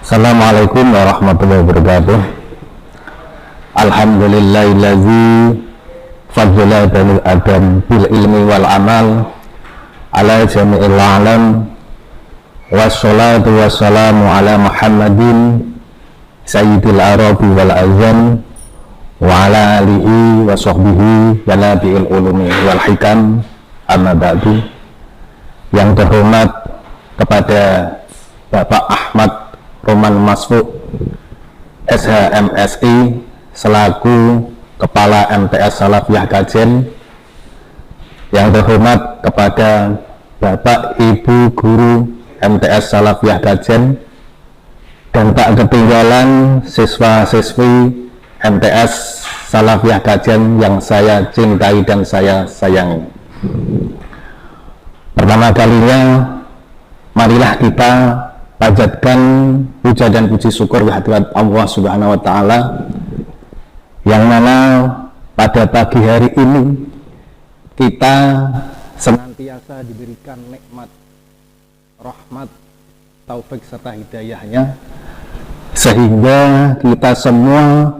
Assalamualaikum warahmatullahi wabarakatuh. Alhamdulillahillazi fadla banil adam bil ilmi wal amal ala jami'il alam, wassalatu wassalamu ala Muhammadin sayyidil arabi wal azam wa ala alihi wa sahbihi wa nabi'il ulumi wal hikam, amma ba'du. Yang terhormat kepada Bapak Ahmad Roman Masfuk SHMSI selaku Kepala MTS Salafiyah Kajen, yang terhormat kepada Bapak Ibu Guru MTS Salafiyah Kajen, dan tak ketinggalan siswa-siswi MTS Salafiyah Kajen yang saya cintai dan saya sayangi. Pertama kalinya, marilah kita panjatkan puja dan puji syukur kehadirat Allah Subhanahu wa Ta'ala, yang mana pada pagi hari ini kita senantiasa diberikan nikmat, rahmat, taufik serta hidayahnya, sehingga kita semua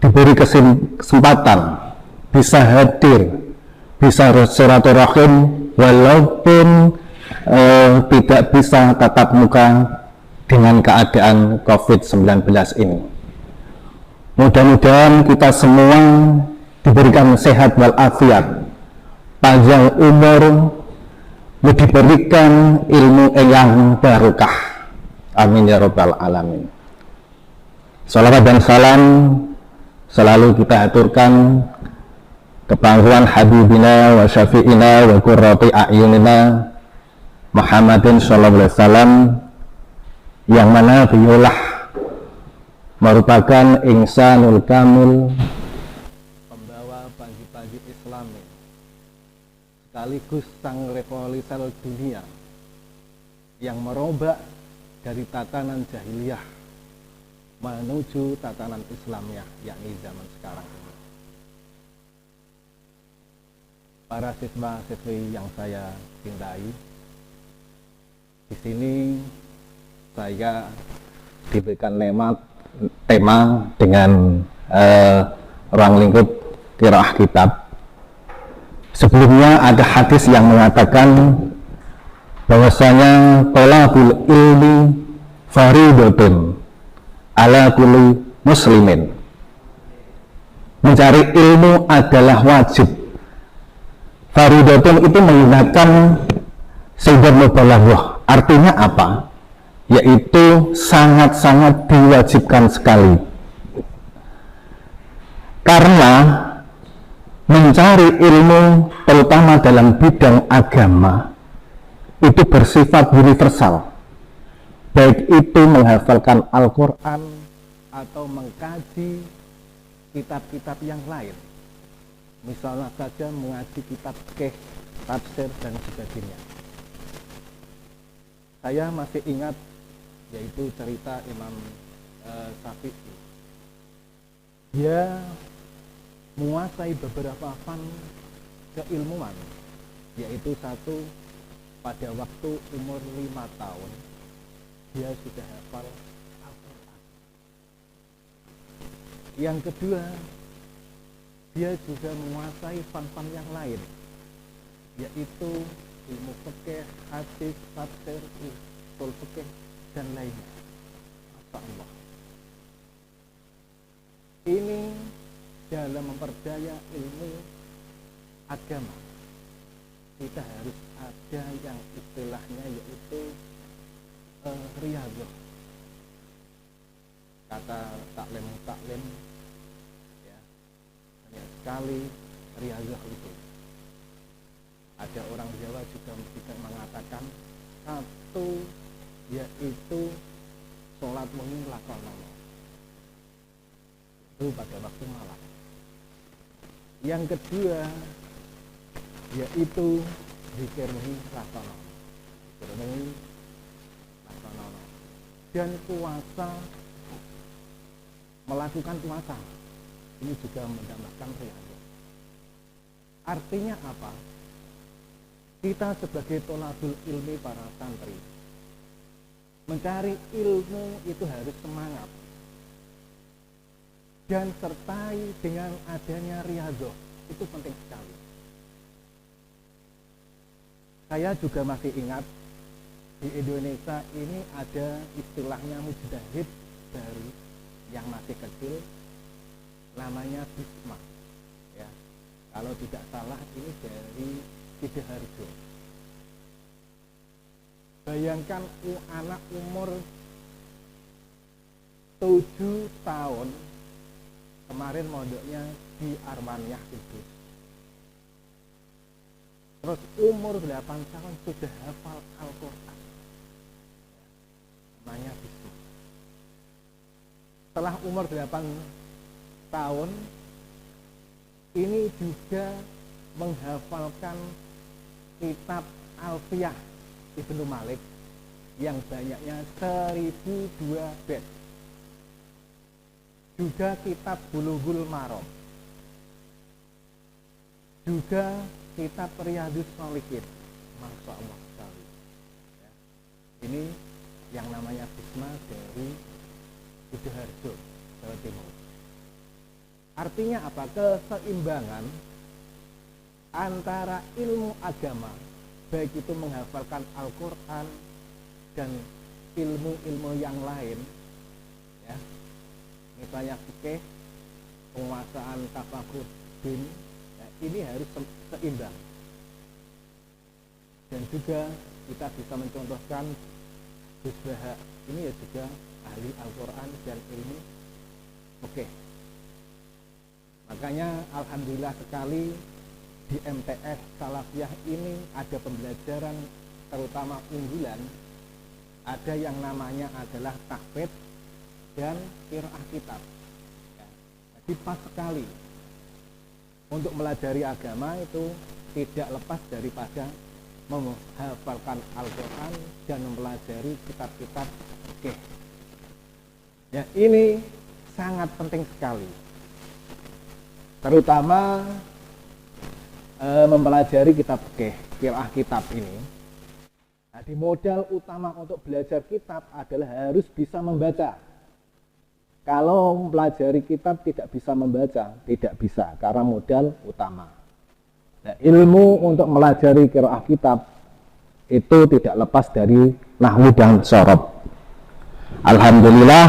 diberi kesempatan bisa hadir, bisa silaturahim walaupun tidak bisa tatap muka dengan keadaan COVID-19 ini. Mudah-mudahan kita semua diberikan sehat walafiat, panjang umur, diberikan ilmu yang barokah. Amin ya rabbal alamin. Salawat dan salam selalu kita aturkan kepada Habibina wa Syafi'ina wa Qurrati A'yunina Muhammadin sallallahu alaihi wasallam, yang mana beliaulah merupakan insanul kamil, pembawa pagi-pagi Islami, sekaligus sang revolusioner dunia yang merubah dari tatanan jahiliyah menuju tatanan Islamiyah, yakni zaman sekarang ini. Para siswa-siswi yang saya cintai, di sini saya diberikan tema dengan ruang lingkup qiraah kitab. Sebelumnya ada hadis yang mengatakan bahwasanya thalabul ilmi faridatun ala kulli muslimin. Mencari ilmu adalah wajib. Faridatun itu menggunakan sifat mubalaghah. Artinya apa? Yaitu sangat-sangat diwajibkan sekali. Karena mencari ilmu terutama dalam bidang agama itu bersifat universal. Baik itu menghafalkan Al-Quran atau mengkaji kitab-kitab yang lain. Misalnya saja mengaji kitab fikih, tafsir dan sebagainya. Saya masih ingat yaitu cerita Imam Syafi'i. Dia menguasai beberapa fan keilmuan, yaitu satu, pada waktu umur 5 tahun dia sudah hafal Al-Quran. Yang kedua, dia juga menguasai fan-fan yang lain, yaitu ilmu fikih, hadis, tafsir, usul fikih dan lainnya. Masya Allah. Ini dalam memperdaya ilmu agama kita harus ada yang istilahnya yaitu riyadhah. Kata taklim ya, banyak sekali riyadhah itu. Ada orang Jawa juga mengatakan satu, yaitu sholat wengi lakonono, itu pada waktu malam. Yang kedua yaitu zikir wengi lakonono, dan puasa, melakukan puasa ini juga mendapatkan riyadhah. Artinya apa? Kita sebagai tholabul ilmi, para santri, Mencari ilmu itu harus semangat, dan sertai dengan adanya riyadhah, itu penting sekali. Saya juga masih ingat di Indonesia ini ada istilahnya mujtahid baru yang masih kecil, namanya Bisma. Ya, kalau tidak salah ini dari Sidoarjo. Bayangkan anak umur 7 tahun kemarin mondoknya di Armaniyah Kudus. Terus umur 8 tahun sudah hafal Al-Quran. Namanya Bisma. Setelah umur 8 tahun ini juga menghafalkan kitab Alfiyah Ibnu Malik yang banyaknya 1002 bait. Juga kitab Bulughul Maram, juga kitab Riyadhus Shalihin. Masya Allah sekali ya. Ini yang namanya Bisma dari Sidoarjo, Jawa Timur. Artinya apa? Keseimbangan antara ilmu agama, baik itu menghafalkan Al-Quran dan ilmu-ilmu yang lain ya, misalnya fikih, penguasaan tafakur din, ya, ini harus seimbang. Dan juga kita bisa mencontohkan Gus Baha, ini ya juga ahli Al-Quran dan ilmu fikih. Makanya alhamdulillah sekali di MTS Salafiyah ini ada pembelajaran terutama unggulan, ada yang namanya adalah tahfidz dan qiraah kitab ya. Jadi pas sekali untuk melajari agama itu tidak lepas daripada menghafalkan Al-Quran dan mempelajari kitab-kitab fikih ya. Ini sangat penting sekali, terutama mempelajari kitab fikih, qiraah kitab ini. Jadi modal utama untuk belajar kitab adalah harus bisa membaca. Kalau mempelajari kitab tidak bisa membaca, tidak bisa, karena modal utama. Nah, ilmu untuk melajari qiraah kitab itu tidak lepas dari nahwu dan shorob. Alhamdulillah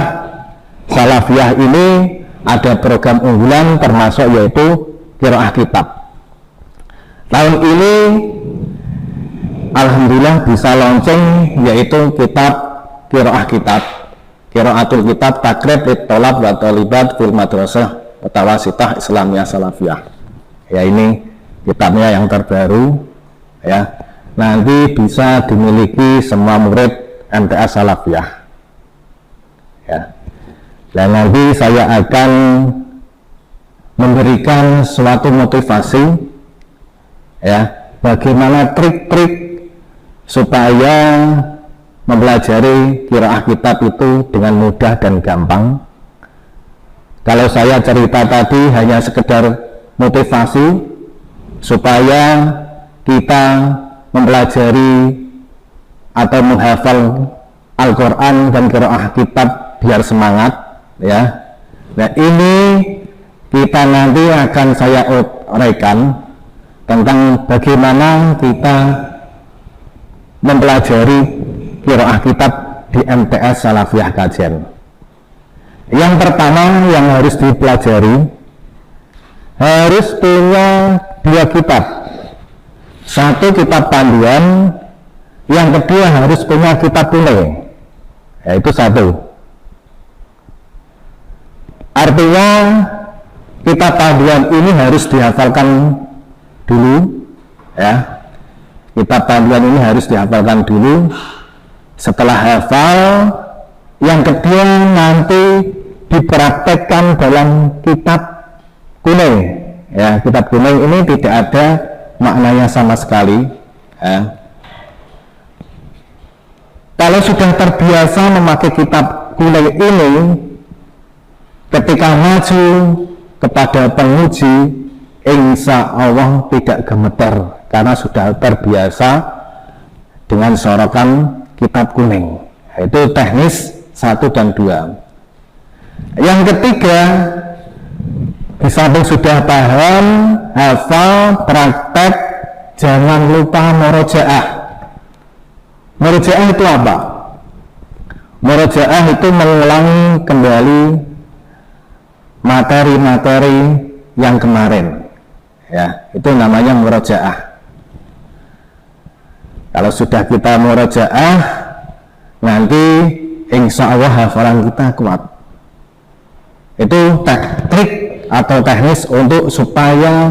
Salafiyah ini ada program unggulan termasuk yaitu qiraah kitab. Tahun ini alhamdulillah bisa launching yaitu kitab qiraah kitab, qiraatul kitab takrib lit tolab wa talibat fil madrasah mutawasithah Islamiyah Salafiyah. Ya, ini kitabnya yang terbaru ya. Nanti bisa dimiliki semua murid MTS Salafiyah. Ya. Dan nanti saya akan memberikan suatu motivasi ya, bagaimana trik-trik supaya mempelajari qiraah kitab itu dengan mudah dan gampang. Kalau saya cerita tadi hanya sekedar motivasi supaya kita mempelajari atau menghafal Al-Quran dan qiraah kitab biar semangat ya. Nah, ini kita nanti akan saya uraikan tentang bagaimana kita mempelajari qiraah kitab di MTS Salafiyah Kajen. Yang pertama yang harus dipelajari, harus punya 2 kitab. Satu kitab panduan, yang kedua harus punya kitab kuning. Yaitu 1. Artinya kitab panduan ini harus dihafalkan dulu ya. Kitab panduan ini harus dihafalkan dulu. Setelah hafal, yang kedua nanti dipraktekkan dalam kitab kuning ya. Kitab kuning ini tidak ada maknanya sama sekali ya. Kalau sudah terbiasa memakai kitab kuning ini, ketika maju kepada penguji, insya Allah tidak gemeter karena sudah terbiasa dengan sorokan kitab kuning Itu teknis 1 dan 2. Yang ketiga, di samping sudah paham, hafal, praktek, jangan lupa murojaah. Murojaah itu apa? Murojaah itu mengulangi kembali materi-materi yang kemarin. Ya, itu namanya murojaah. Kalau sudah kita murojaah, nanti insya Allah hafalan kita kuat. Itu trik atau teknis untuk supaya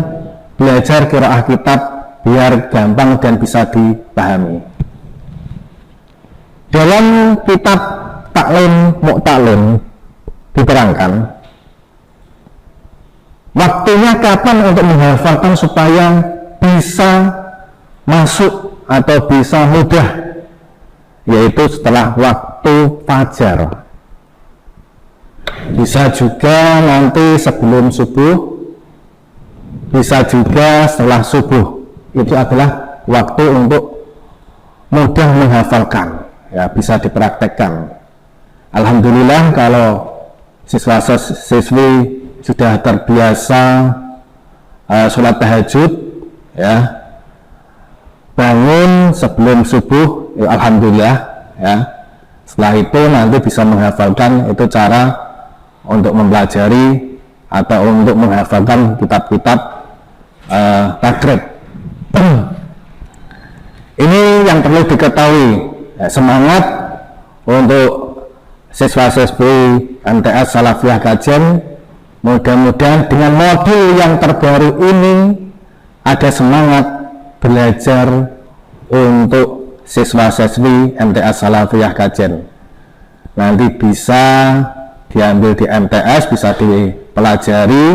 belajar qiraah kitab biar gampang dan bisa dipahami. Dalam kitab Taklim Mu'talim diterangkan waktunya kapan untuk menghafalkan supaya bisa masuk atau bisa mudah, yaitu setelah waktu fajar. Bisa juga nanti sebelum subuh, bisa juga setelah subuh. Itu adalah waktu untuk mudah menghafalkan, ya, bisa dipraktekkan. Alhamdulillah kalau siswa-siswi sudah terbiasa sholat tahajud, ya, bangun sebelum subuh, ya, alhamdulillah, ya. Setelah itu nanti bisa menghafalkan. Itu cara untuk mempelajari atau untuk menghafalkan kitab-kitab takrib. Ini yang perlu diketahui, ya, semangat untuk siswa-siswi MTS Salafiyah Kajen. Mudah-mudahan dengan modul yang terbaru ini ada semangat belajar untuk siswa-siswi MTS Salafiyah Kajen. Nanti bisa diambil di MTS, bisa dipelajari,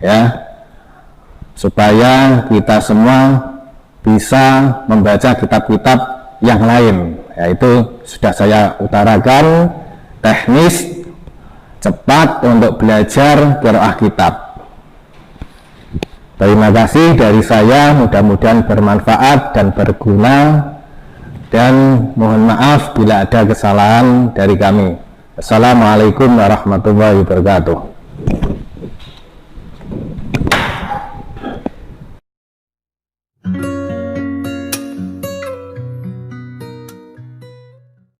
ya, supaya kita semua bisa membaca kitab-kitab yang lain. Yaitu sudah saya utarakan, teknis cepat untuk belajar qiraah kitab. Terima kasih dari saya, mudah-mudahan bermanfaat dan berguna, dan mohon maaf bila ada kesalahan dari kami. Assalamualaikum warahmatullahi wabarakatuh.